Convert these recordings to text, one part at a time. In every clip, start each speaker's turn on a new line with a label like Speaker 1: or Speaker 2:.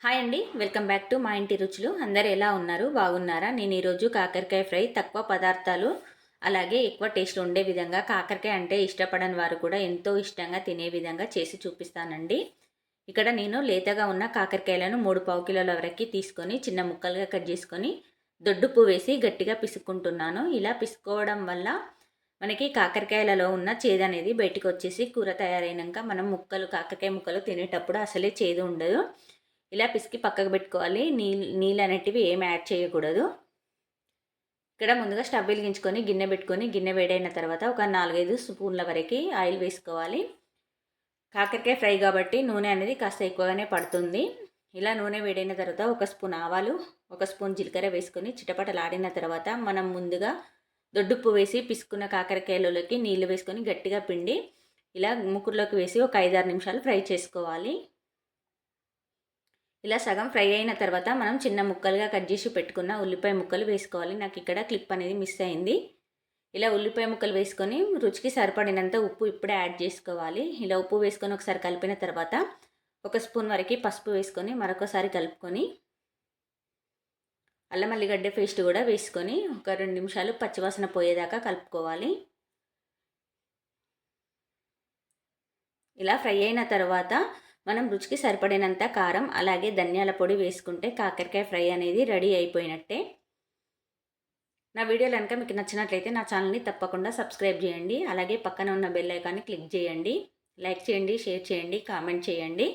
Speaker 1: Hi అండి. Welcome back to మా ఇంటి రుచులు. అందరూ ఎలా ఉన్నారు? బాగున్నారా? నేను ఈరోజు కాకరకాయ ఫ్రై తక్కువ పదార్థాలు అలాగే ఎక్కువ టేస్ట్ ఉండే విధంగా, కాకరకాయ అంటే ఇష్టపడని వారు కూడా ఎంతో ఇష్టంగా తినే విధంగా చేసి చూపిస్తానండి. ఇక్కడ నేను లేతగా ఉన్న కాకరకాయలను 3 పావు కిలోల వరకు తీసుకొని చిన్న ముక్కలుగా కట్ చేసుకొని దొడ్డుప్పు వేసి గట్టిగా పిసుక్కుంటున్నాను. ఇలా పిసుకోవడం వల్ల మనకి కాకరకాయలలో ఉన్న చేదు అనేది బయటకు వచ్చేసి కూర తయారైనాక మనం కాకరకాయ ముక్కలు తినేటప్పుడు అసలే చేదు ఉండదు. ఇలా పిసికి పక్కకు పెట్టుకోవాలి. నీళ్ళు అనేటివి ఏం యాడ్ చేయకూడదు. ఇక్కడ ముందుగా స్టవ్ వెలిగించుకొని గిన్నె పెట్టుకొని గిన్నె వేడైన తర్వాత ఒక 4-5 స్పూన్ల వరకు ఆయిల్ వేసుకోవాలి. కాకరకాయ ఫ్రై కాబట్టి నూనె అనేది కాస్త ఎక్కువగానే పడుతుంది. ఇలా నూనె వేడైన తర్వాత 1 స్పూన్ ఆవాలు, 1 స్పూన్ జీలకర్ర వేసుకొని చిటపటలాడిన తర్వాత మనం ముందుగా దొడ్డుప్పు వేసి పిసుకున్న కాకరకాయలలోకి నీళ్లు వేసుకొని గట్టిగా పిండి ఇలా ముక్కుడులోకి వేసి ఒక 5-6 నిమిషాలు ఫ్రై చేసుకోవాలి. ఇలా సగం ఫ్రై అయిన తర్వాత మనం చిన్న ముక్కలుగా కట్ చేసి పెట్టుకున్న ఉల్లిపాయ ముక్కలు వేసుకోవాలి. నాకు ఇక్కడ క్లిప్ అనేది మిస్ అయింది. ఇలా ఉల్లిపాయ ముక్కలు వేసుకొని రుచికి సరిపడినంత ఉప్పు ఇప్పుడే యాడ్ చేసుకోవాలి. ఇలా ఉప్పు వేసుకొని ఒకసారి కలిపిన తర్వాత 1 స్పూన్ వరకు పసుపు వేసుకొని మరొకసారి కలుపుకొని అల్లం ఎల్లిగడ్డ పేస్ట్ కూడా వేసుకొని ఒక 2 నిమిషాలు పచ్చివాసన పోయేదాకా కలుపుకోవాలి. ఇలా ఫ్రై అయిన తర్వాత మనం రుచికి సరిపడినంత కారం అలాగే ధనియాల పొడి వేసుకుంటే కాకరకాయ ఫ్రై అనేది రెడీ అయిపోయినట్టే. నా వీడియోలు కనుక మీకు నచ్చినట్లయితే నా ఛానల్ని తప్పకుండా సబ్స్క్రైబ్ చేయండి. అలాగే పక్కన ఉన్న బెల్ ఐకాన్ని క్లిక్ చేయండి. లైక్ చేయండి, షేర్ చేయండి, కామెంట్ చేయండి.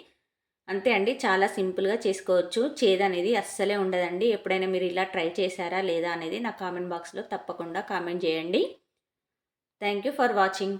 Speaker 1: అంతే అండి, చాలా సింపుల్గా చేసుకోవచ్చు. చేదు అనేది అస్సలే ఉండదండి. ఎప్పుడైనా మీరు ఇలా ట్రై చేశారా లేదా అనేది నా కామెంట్ బాక్స్లో తప్పకుండా కామెంట్ చేయండి. Thank you for watching.